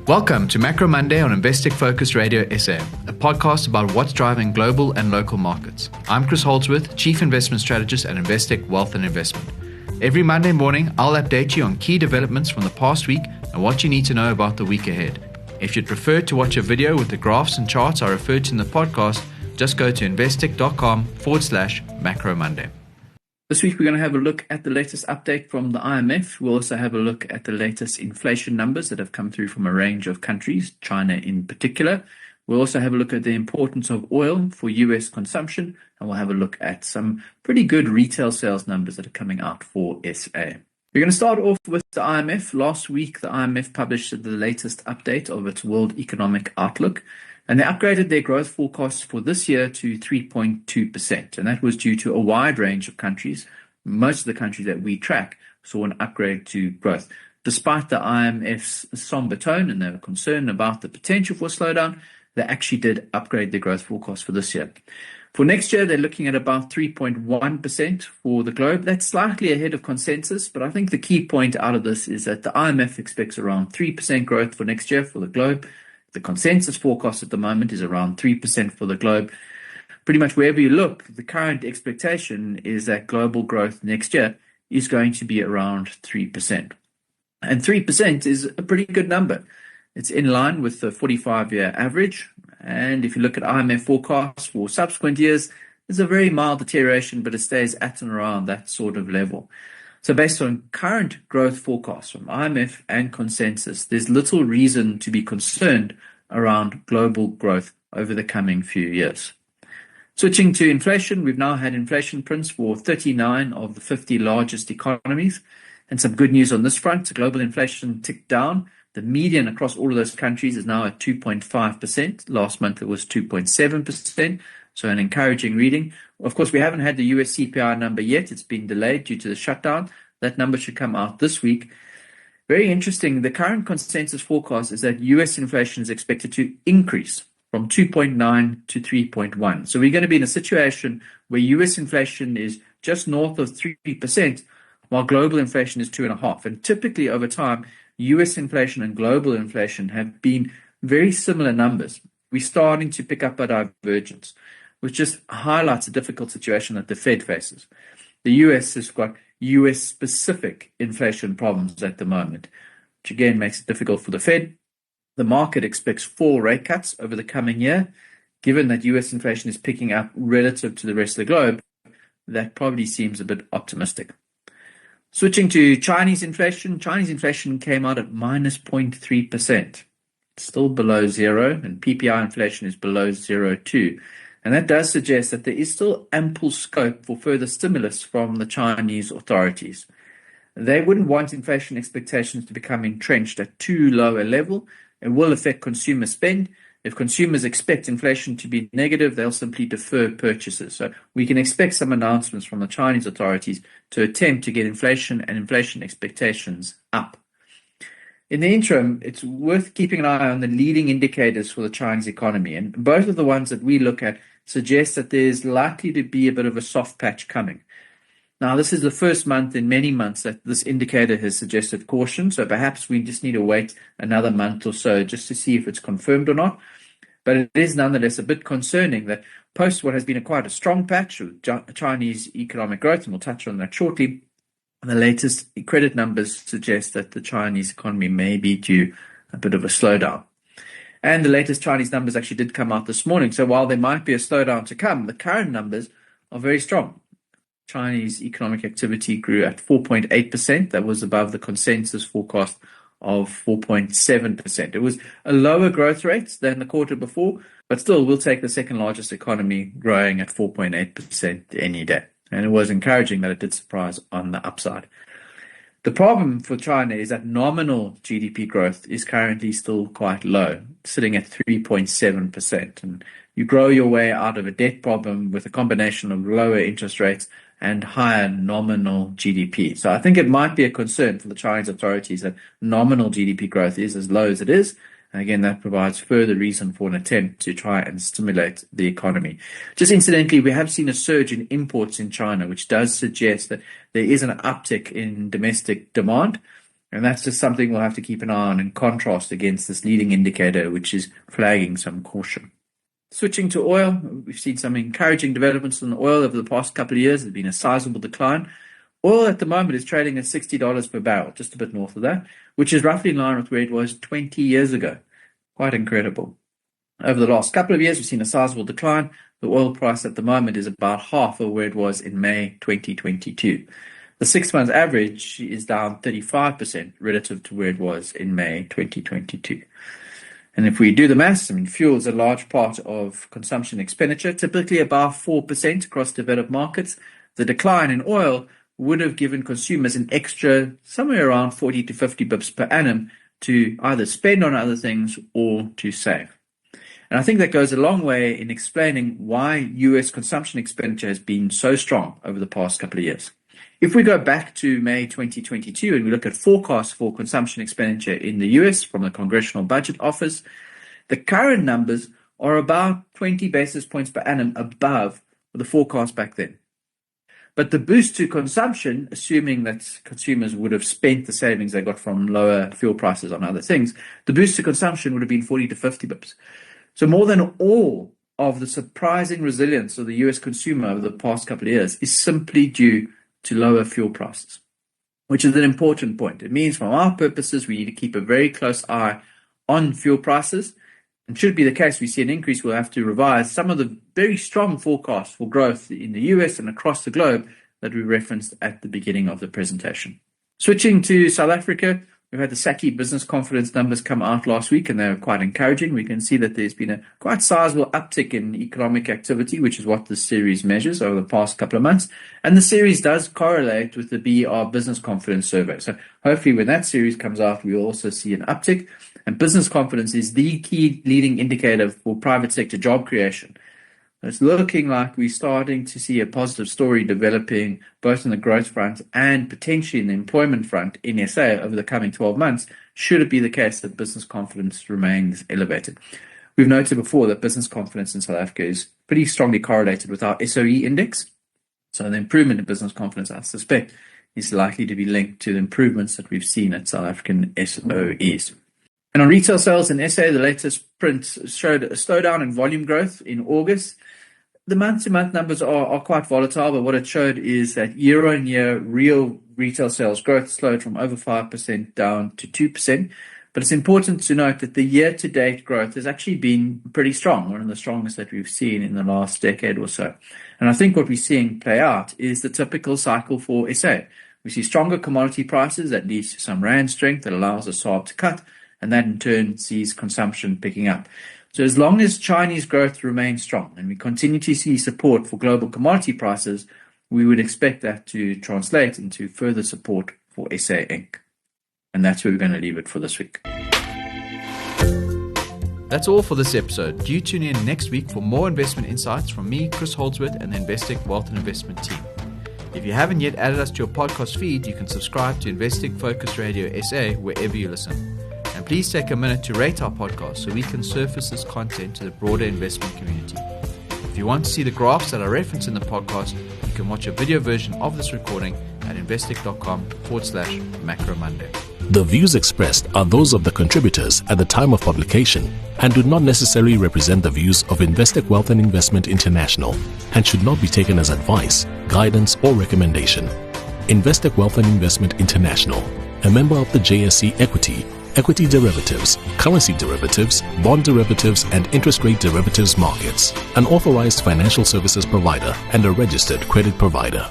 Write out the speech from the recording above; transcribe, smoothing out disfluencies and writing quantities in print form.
Welcome to Macro Monday on Investec Focus Radio SA, a podcast about what's driving global and local markets. I'm Chris Holdsworth, Chief Investment Strategist at Investec Wealth and Investment. Every Monday morning, I'll update you on key developments from the past week and what you need to know about the week ahead. If you'd prefer to watch a video with the graphs and charts I referred to in the podcast, just go to investec.com/Macro Monday. This week, we're going to have a look at the latest update from the IMF. We'll also have a look at the latest inflation numbers that have come through from a range of countries, China in particular. We'll also have a look at the importance of oil for US consumption, and we'll have a look at some pretty good retail sales numbers that are coming out for SA. We're going to start off with the IMF. Last week, the IMF published the latest update of its World Economic Outlook, and they upgraded their growth forecast for this year to 3.2%. And that was due to a wide range of countries. Most of the countries that we track saw an upgrade to growth. Despite the IMF's somber tone and their concern about the potential for a slowdown, they actually did upgrade their growth forecast for this year. For next year, they're looking at about 3.1% for the globe. That's slightly ahead of consensus, but I think the key point out of this is that the IMF expects around 3% growth for next year for the globe. The consensus forecast at the moment is around 3% for the globe. Pretty much wherever you look, the current expectation is that global growth next year is going to be around 3%. And 3% is a pretty good number. It's in line with the 45-year average. And if you look at IMF forecasts for subsequent years, there's a very mild deterioration, but it stays at and around that sort of level. So based on current growth forecasts from IMF and consensus, there's little reason to be concerned around global growth over the coming few years. Switching to inflation, we've now had inflation prints for 39 of the 50 largest economies. And some good news on this front, global inflation ticked down. The median across all of those countries is now at 2.5%. Last month it was 2.7%. So an encouraging reading. Of course, we haven't had the US CPI number yet. It's been delayed due to the shutdown. That number should come out this week. Very interesting. The current consensus forecast is that US inflation is expected to increase from 2.9 to 3.1. So we're going to be in a situation where US inflation is just north of 3%, while global inflation is 2.5%. And typically over time, US inflation and global inflation have been very similar numbers. We're starting to pick up a divergence, which just highlights a difficult situation that the Fed faces. The US has got US-specific inflation problems at the moment, which again makes it difficult for the Fed. The market expects 4 rate cuts over the coming year. Given that US inflation is picking up relative to the rest of the globe, that probably seems a bit optimistic. Switching to Chinese inflation came out at minus 0.3%. Still below zero, and PPI inflation is below 0.2. And that does suggest that there is still ample scope for further stimulus from the Chinese authorities. They wouldn't want inflation expectations to become entrenched at too low a level. It will affect consumer spend. If consumers expect inflation to be negative, they'll simply defer purchases. So we can expect some announcements from the Chinese authorities to attempt to get inflation and inflation expectations up. In the interim, it's worth keeping an eye on the leading indicators for the Chinese economy. And both of the ones that we look at suggest that there's likely to be a bit of a soft patch coming. Now, this is the first month in many months that this indicator has suggested caution. So perhaps we just need to wait another month or so just to see if it's confirmed or not. But it is nonetheless a bit concerning that post what has been quite a strong patch of Chinese economic growth, and we'll touch on that shortly, the latest credit numbers suggest that the Chinese economy may be due a bit of a slowdown. And the latest Chinese numbers actually did come out this morning. So while there might be a slowdown to come, the current numbers are very strong. Chinese economic activity grew at 4.8%. That was above the consensus forecast of 4.7%. It was a lower growth rate than the quarter before, but still we'll take the second largest economy growing at 4.8% any day. And it was encouraging that it did surprise on the upside. The problem for China is that nominal GDP growth is currently still quite low, sitting at 3.7%. And you grow your way out of a debt problem with a combination of lower interest rates and higher nominal GDP. So I think it might be a concern for the Chinese authorities that nominal GDP growth is as low as it is. And again, that provides further reason for an attempt to try and stimulate the economy. Just incidentally, we have seen a surge in imports in China, which does suggest that there is an uptick in domestic demand. And that's just something we'll have to keep an eye on in contrast against this leading indicator, which is flagging some caution. Switching to oil, we've seen some encouraging developments in oil over the past couple of years. There's been a sizable decline. Oil at the moment is trading at $60 per barrel, just a bit north of that, which is roughly in line with where it was 20 years ago. Quite incredible. Over the last couple of years, we've seen a sizable decline. The oil price at the moment is about half of where it was in May 2022. The 6 months average is down 35% relative to where it was in May 2022. And if we do the maths, fuel is a large part of consumption expenditure, typically about 4% across developed markets. The decline in oil would have given consumers an extra somewhere around 40 to 50 bips per annum to either spend on other things or to save. And I think that goes a long way in explaining why US consumption expenditure has been so strong over the past couple of years. If we go back to May 2022 and we look at forecasts for consumption expenditure in the US from the Congressional Budget Office, the current numbers are about 20 basis points per annum above the forecast back then. But the boost to consumption, assuming that consumers would have spent the savings they got from lower fuel prices on other things, the boost to consumption would have been 40 to 50 bips. So more than all of the surprising resilience of the US consumer over the past couple of years is simply due to lower fuel prices, which is an important point. It means from our purposes, we need to keep a very close eye on fuel prices. And should it be the case we see an increase, we'll have to revise some of the very strong forecasts for growth in the US and across the globe that we referenced at the beginning of the presentation. Switching to South Africa, we've had the SACCI business confidence numbers come out last week, and they're quite encouraging. We can see that there's been a quite sizable uptick in economic activity, which is what this series measures over the past couple of months. And the series does correlate with the BER business confidence survey. So hopefully when that series comes out, we'll also see an uptick. And business confidence is the key leading indicator for private sector job creation. It's looking like we're starting to see a positive story developing both on the growth front and potentially in the employment front in SA over the coming 12 months, should it be the case that business confidence remains elevated. We've noted before that business confidence in South Africa is pretty strongly correlated with our SOE index. So the improvement in business confidence, I suspect, is likely to be linked to the improvements that we've seen at South African SOEs. And on retail sales in SA, the latest print showed a slowdown in volume growth in August. The month-to-month numbers are quite volatile, but what it showed is that year-on-year real retail sales growth slowed from over 5% down to 2%. But it's important to note that the year-to-date growth has actually been pretty strong, one of the strongest that we've seen in the last decade or so. And I think what we're seeing play out is the typical cycle for SA. We see stronger commodity prices that leads to some rand strength that allows the SARB to cut, and that in turn sees consumption picking up. So as long as Chinese growth remains strong and we continue to see support for global commodity prices, we would expect that to translate into further support for SA Inc. And that's where we're going to leave it for this week. That's all for this episode. Do tune in next week for more investment insights from me, Chris Holdsworth, and the Investec Wealth and Investment team. If you haven't yet added us to your podcast feed, you can subscribe to Investec Focus Radio SA wherever you listen. And please take a minute to rate our podcast so we can surface this content to the broader investment community. If you want to see the graphs that are referenced in the podcast, you can watch a video version of this recording at investec.com/Macro Monday. The views expressed are those of the contributors at the time of publication and do not necessarily represent the views of Investec Wealth and Investment International and should not be taken as advice, guidance, or recommendation. Investec Wealth and Investment International, a member of the JSE Equity derivatives, currency derivatives, bond derivatives, and interest rate derivatives markets, an authorized financial services provider and a registered credit provider.